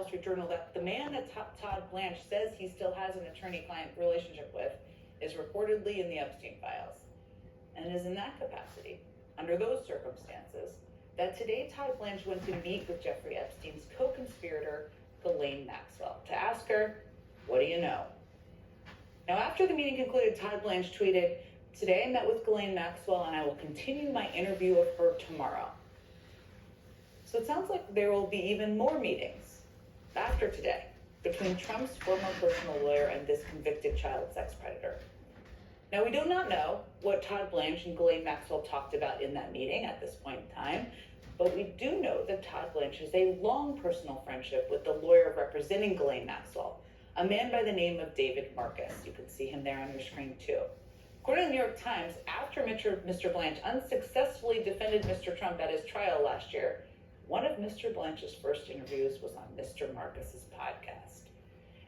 Street Journal that the man that Todd Blanche says he still has an attorney-client relationship with is reportedly in the Epstein files. And it is in that capacity, under those circumstances, that today Todd Blanche went to meet with Jeffrey Epstein's co-conspirator, Ghislaine Maxwell, to ask her, what do you know? Now, after the meeting concluded, Todd Blanche tweeted, "Today I met with Ghislaine Maxwell and I will continue my interview of her tomorrow." So it sounds like there will be even more meetings after today between Trump's former personal lawyer and this convicted child sex predator. Now, we do not know what Todd Blanche and Ghislaine Maxwell talked about in that meeting at this point in time, but we do know that Todd Blanche has a long personal friendship with the lawyer representing Ghislaine Maxwell, a man by the name of David Marcus. You can see him there on your screen too. According to the New York Times, after Mr. Blanche unsuccessfully defended Mr. Trump at his trial last year, one of Mr. Blanche's first interviews was on Mr. Marcus's podcast.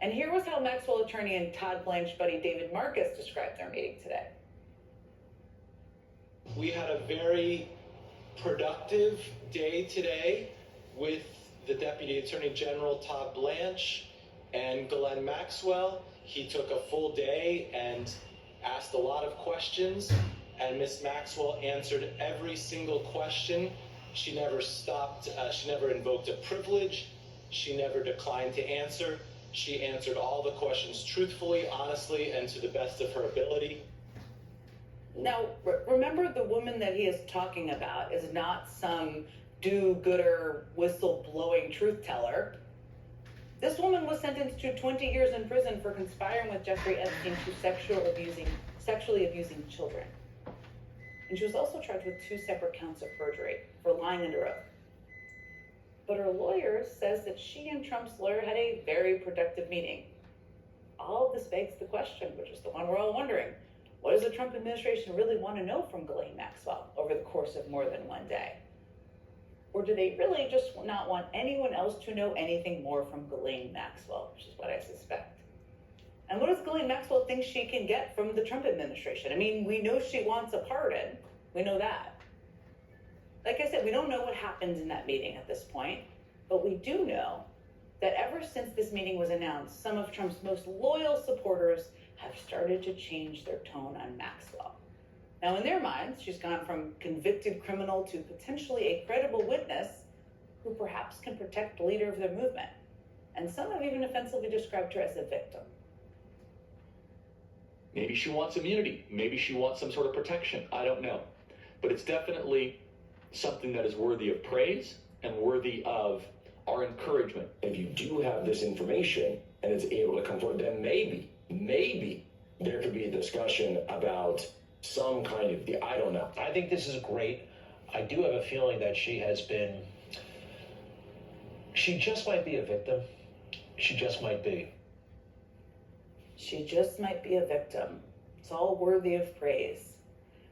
And here was how Maxwell attorney and Todd Blanche buddy David Marcus described their meeting today. We had a very productive day today with the Deputy Attorney General Todd Blanche and Ghislaine Maxwell. He took a full day and asked a lot of questions, and Ms. Maxwell answered every single question. She never stopped, she never invoked a privilege. She never declined to answer. She answered all the questions truthfully, honestly, and to the best of her ability. Now, remember, the woman that he is talking about is not some do-gooder, whistle-blowing truth teller. This woman was sentenced to 20 years in prison for conspiring with Jeffrey Epstein to sexually abusing children. And she was also charged with 2 separate counts of perjury for lying under oath. But her lawyer says that she and Trump's lawyer had a very productive meeting. All of this begs the question, which is the one we're all wondering, what does the Trump administration really want to know from Ghislaine Maxwell over the course of more than one day? Or do they really just not want anyone else to know anything more from Ghislaine Maxwell, which is what I suspect. And what does Ghislaine Maxwell think she can get from the Trump administration? I mean, we know she wants a pardon. We know that. Like I said, we don't know what happened in that meeting at this point, but we do know that ever since this meeting was announced, some of Trump's most loyal supporters have started to change their tone on Maxwell. Now, in their minds, she's gone from convicted criminal to potentially a credible witness who perhaps can protect the leader of their movement. And some have even offensively described her as a victim. Maybe she wants immunity. Maybe she wants some sort of protection. I don't know. But it's definitely something that is worthy of praise and worthy of our encouragement. If you do have this information and it's able to come forward, then maybe there could be a discussion about some kind of, I don't know. I think this is great. I do have a feeling that she just might be a victim. She just might be. She just might be a victim. It's all worthy of praise.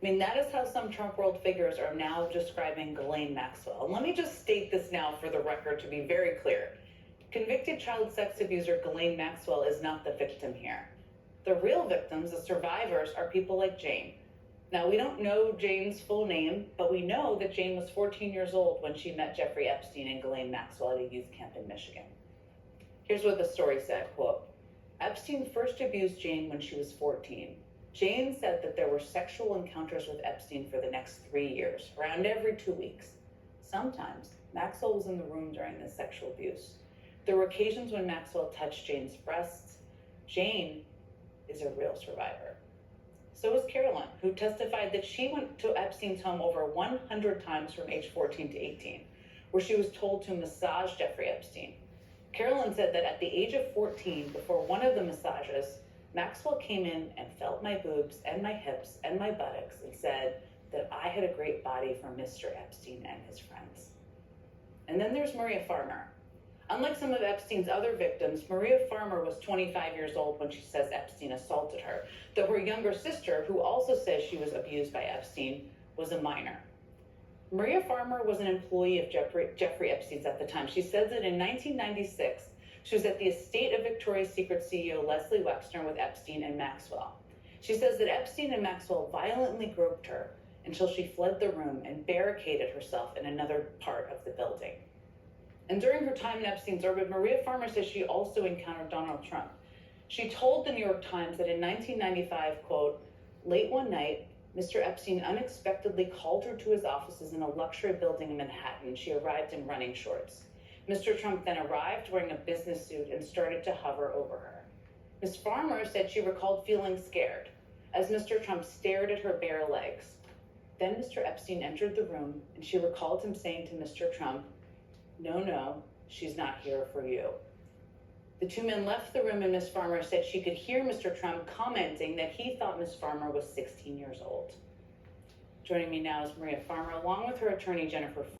I mean, that is how some Trump world figures are now describing Ghislaine Maxwell. And let me just state this now for the record to be very clear. Convicted child sex abuser Ghislaine Maxwell is not the victim here. The real victims, the survivors, are people like Jane. Now, we don't know Jane's full name, but we know that Jane was 14 years old when she met Jeffrey Epstein and Ghislaine Maxwell at a youth camp in Michigan. Here's what the story said, quote, Epstein first abused Jane when she was 14. Jane said that there were sexual encounters with Epstein for the next 3 years, around every 2 weeks. Sometimes, Maxwell was in the room during this sexual abuse. There were occasions when Maxwell touched Jane's breasts. Jane is a real survivor. So is Carolyn, who testified that she went to Epstein's home over 100 times from age 14 to 18, where she was told to massage Jeffrey Epstein. Carolyn said that at the age of 14, before one of the massages, Maxwell came in and felt my boobs and my hips and my buttocks and said that I had a great body for Mr. Epstein and his friends. And then there's Maria Farmer. Unlike some of Epstein's other victims, Maria Farmer was 25 years old when she says Epstein assaulted her, though her younger sister, who also says she was abused by Epstein, was a minor. Maria Farmer was an employee of Jeffrey Epstein's at the time. She says that in 1996, she was at the estate of Victoria's Secret CEO Leslie Wexner with Epstein and Maxwell. She says that Epstein and Maxwell violently groped her until she fled the room and barricaded herself in another part of the building. And during her time in Epstein's orbit, Maria Farmer says she also encountered Donald Trump. She told the New York Times that in 1995, quote, late one night, Mr. Epstein unexpectedly called her to his offices in a luxury building in Manhattan. She arrived in running shorts. Mr. Trump then arrived wearing a business suit and started to hover over her. Ms. Farmer said she recalled feeling scared as Mr. Trump stared at her bare legs. Then Mr. Epstein entered the room and she recalled him saying to Mr. Trump, no, she's not here for you. The two men left the room and Ms. Farmer said she could hear Mr. Trump commenting that he thought Ms. Farmer was 16 years old. Joining me now is Maria Farmer, along with her attorney, Jennifer